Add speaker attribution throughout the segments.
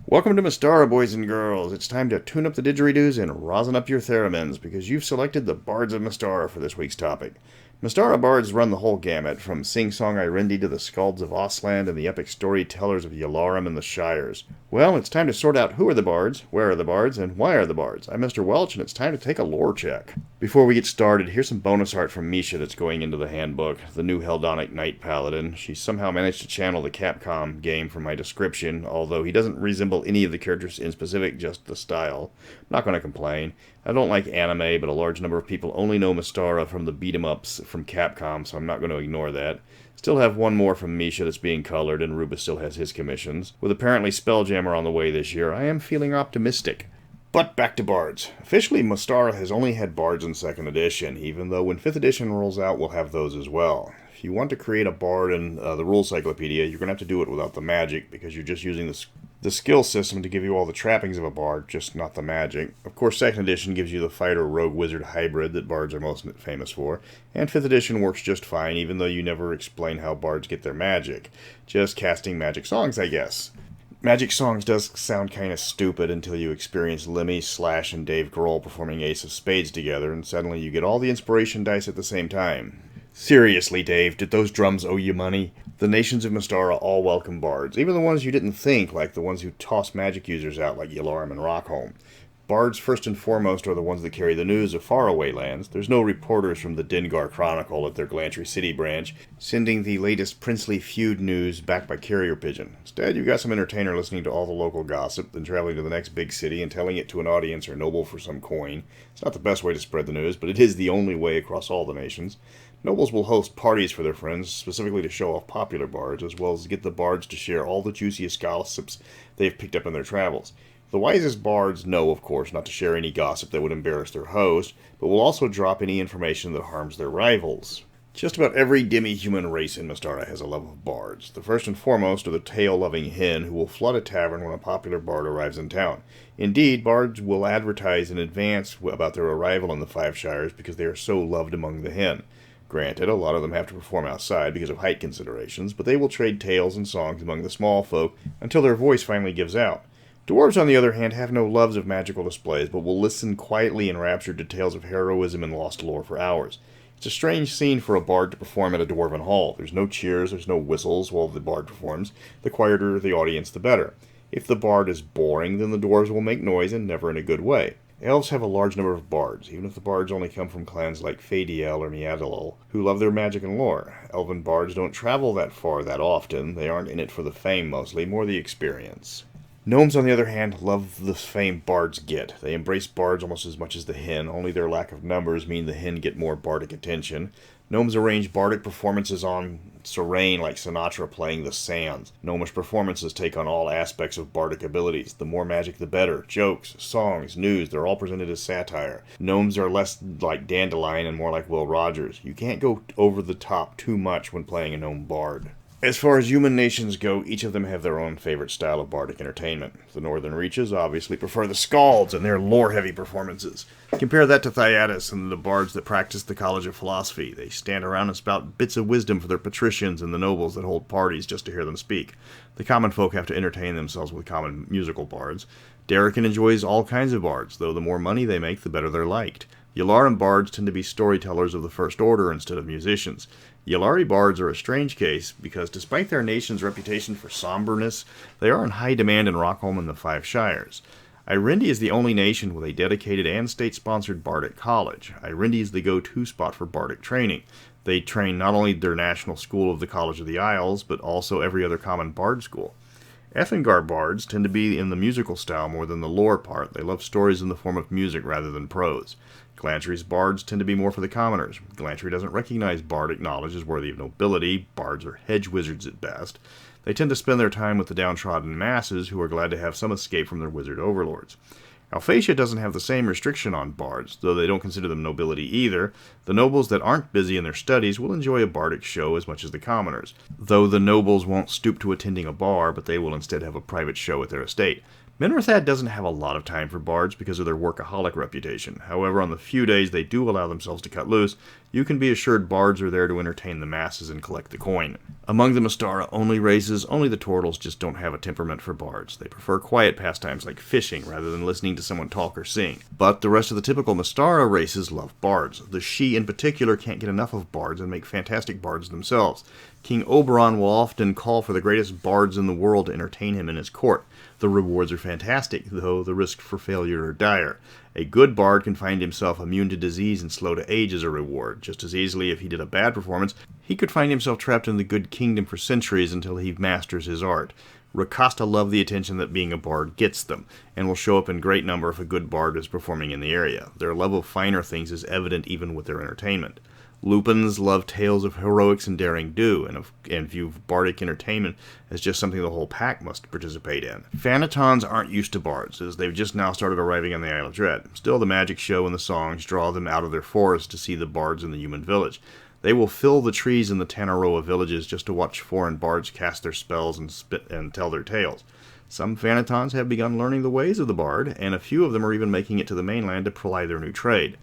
Speaker 1: Welcome to Mystara, boys and girls. It's time to tune up the didgeridoos and rosin up your theremins, because you've selected the Bards of Mystara for this week's topic. Mystara bards run the whole gamut, from sing-song Irendi to the Skalds of Ostland and the epic storytellers of Yalarum and the Shires. Well, it's time to sort out who are the bards, where are the bards, and why are the bards. I'm Mr. Welch, and it's time to take a lore check. Before we get started, here's some bonus art from Misha that's going into the handbook, the new Heldonic Knight Paladin. She somehow managed to channel the Capcom game from my description, although he doesn't resemble any of the characters in specific, just the style. I'm not going to complain. I don't like anime, but a large number of people only know Mystara from the beat-em-ups from Capcom, so I'm not going to ignore that. Still have one more from Misha that's being colored, and Rubus still has his commissions. With apparently Spelljammer on the way this year, I am feeling optimistic. But back to Bards. Officially, Mystara has only had Bards in 2nd edition, even though when 5th edition rolls out, we'll have those as well. If you want to create a Bard in the rules Cyclopedia, you're going to have to do it without the magic, because you're just using the skill system to give you all the trappings of a Bard, just not the magic. Of course, 2nd edition gives you the fighter rogue wizard hybrid that Bards are most famous for, and 5th edition works just fine, even though you never explain how Bards get their magic. Just casting magic songs, I guess. Magic Songs does sound kind of stupid until you experience Lemmy, Slash, and Dave Grohl performing Ace of Spades together, and suddenly you get all the inspiration dice at the same time. Seriously, Dave, did those drums owe you money? The nations of Mystara all welcome bards, even the ones you didn't think, like the ones who toss magic users out like Yalarum and Rockholm. Bards, first and foremost, are the ones that carry the news of faraway lands. There's no reporters from the Dengar Chronicle at their Glantry City branch, sending the latest princely feud news back by carrier pigeon. Instead, you've got some entertainer listening to all the local gossip, then traveling to the next big city and telling it to an audience or noble for some coin. It's not the best way to spread the news, but it is the only way across all the nations. Nobles will host parties for their friends, specifically to show off popular bards, as well as get the bards to share all the juiciest gossips they've picked up in their travels. The wisest bards know, of course, not to share any gossip that would embarrass their host, but will also drop any information that harms their rivals. Just about every demi-human race in Mystara has a love of bards. The first and foremost are the tail-loving hen who will flood a tavern when a popular bard arrives in town. Indeed, bards will advertise in advance about their arrival in the Five Shires because they are so loved among the hen. Granted, a lot of them have to perform outside because of height considerations, but they will trade tales and songs among the small folk until their voice finally gives out. Dwarves, on the other hand, have no loves of magical displays, but will listen quietly enraptured to tales of heroism and lost lore for hours. It's a strange scene for a bard to perform at a dwarven hall. There's no cheers, there's no whistles while the bard performs. The quieter the audience, the better. If the bard is boring, then the dwarves will make noise, and never in a good way. Elves have a large number of bards, even if the bards only come from clans like Fadiel or Miadalol, who love their magic and lore. Elven bards don't travel that far that often. They aren't in it for the fame mostly, more the experience. Gnomes, on the other hand, love the fame bards get. They embrace bards almost as much as the hen, only their lack of numbers mean the hen get more bardic attention. Gnomes arrange bardic performances on Serene like Sinatra playing the Sands. Gnomish performances take on all aspects of bardic abilities. The more magic the better. Jokes, songs, news, they're all presented as satire. Gnomes are less like Dandelion and more like Will Rogers. You can't go over the top too much when playing a gnome bard. As far as human nations go, each of them have their own favorite style of bardic entertainment. The northern reaches obviously prefer the Skalds and their lore-heavy performances. Compare that to Thyatis and the bards that practice the College of Philosophy. They stand around and spout bits of wisdom for their patricians and the nobles that hold parties just to hear them speak. The common folk have to entertain themselves with common musical bards. Darrican enjoys all kinds of bards, though the more money they make, the better they're liked. Yalarum bards tend to be storytellers of the First Order instead of musicians. Yalari bards are a strange case because despite their nation's reputation for somberness, they are in high demand in Rockholm and the Five Shires. Irendi is the only nation with a dedicated and state-sponsored bardic college. Irendi is the go-to spot for bardic training. They train not only their national school of the College of the Isles, but also every other common bard school. Ethengar bards tend to be in the musical style more than the lore part. They love stories in the form of music rather than prose. Glantry's bards tend to be more for the commoners. Glantry doesn't recognize bardic knowledge as worthy of nobility. Bards are hedge wizards at best. They tend to spend their time with the downtrodden masses who are glad to have some escape from their wizard overlords. Alphatia doesn't have the same restriction on bards, though they don't consider them nobility either. The nobles that aren't busy in their studies will enjoy a bardic show as much as the commoners, though the nobles won't stoop to attending a bar, but they will instead have a private show at their estate. Minrathad doesn't have a lot of time for bards because of their workaholic reputation. However, on the few days they do allow themselves to cut loose, you can be assured bards are there to entertain the masses and collect the coin. Among the Mystara-only races, only the Turtles just don't have a temperament for bards. They prefer quiet pastimes like fishing rather than listening to someone talk or sing. But the rest of the typical Mystara races love bards. The Shi in particular can't get enough of bards and make fantastic bards themselves. King Oberon will often call for the greatest bards in the world to entertain him in his court. The rewards are fantastic, though the risks for failure are dire. A good bard can find himself immune to disease and slow to age as a reward. Just as easily, if he did a bad performance, he could find himself trapped in the good kingdom for centuries until he masters his art. Rakasta love the attention that being a bard gets them, and will show up in great number if a good bard is performing in the area. Their love of finer things is evident even with their entertainment. Lupins love tales of heroics and daring do, and view bardic entertainment as just something the whole pack must participate in. Phanatons aren't used to bards, as they've just now started arriving on the Isle of Dread. Still, the magic show and the songs draw them out of their forest to see the bards in the human village. They will fill the trees in the Tanaroa villages just to watch foreign bards cast their spells and tell their tales. Some Phanatons have begun learning the ways of the bard, and a few of them are even making it to the mainland to ply their new trade.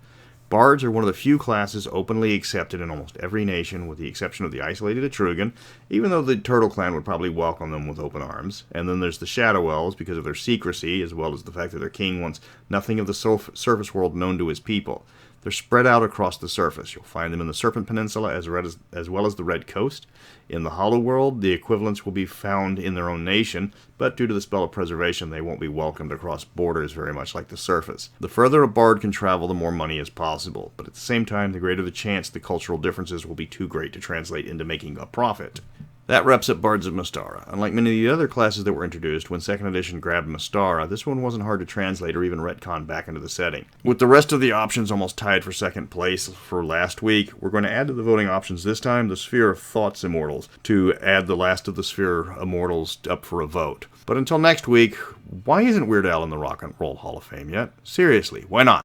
Speaker 1: Bards are one of the few classes openly accepted in almost every nation, with the exception of the isolated Etrugan, even though the Turtle Clan would probably welcome them with open arms. And then there's the Shadow Elves, because of their secrecy, as well as the fact that their king wants nothing of the surface world known to his people. They're spread out across the surface. You'll find them in the Serpent Peninsula as well as the Red Coast. In the Hollow World, the equivalents will be found in their own nation, but due to the spell of preservation, they won't be welcomed across borders very much like the surface. The further a bard can travel, the more money is possible, but at the same time, the greater the chance the cultural differences will be too great to translate into making a profit. That wraps up Bards of Mystara. Unlike many of the other classes that were introduced, when 2nd edition grabbed Mystara, this one wasn't hard to translate or even retcon back into the setting. With the rest of the options almost tied for 2nd place for last week, we're going to add to the voting options this time the Sphere of Thoughts Immortals, to add the last of the Sphere Immortals up for a vote. But until next week, why isn't Weird Al in the Rock and Roll Hall of Fame yet? Seriously, why not?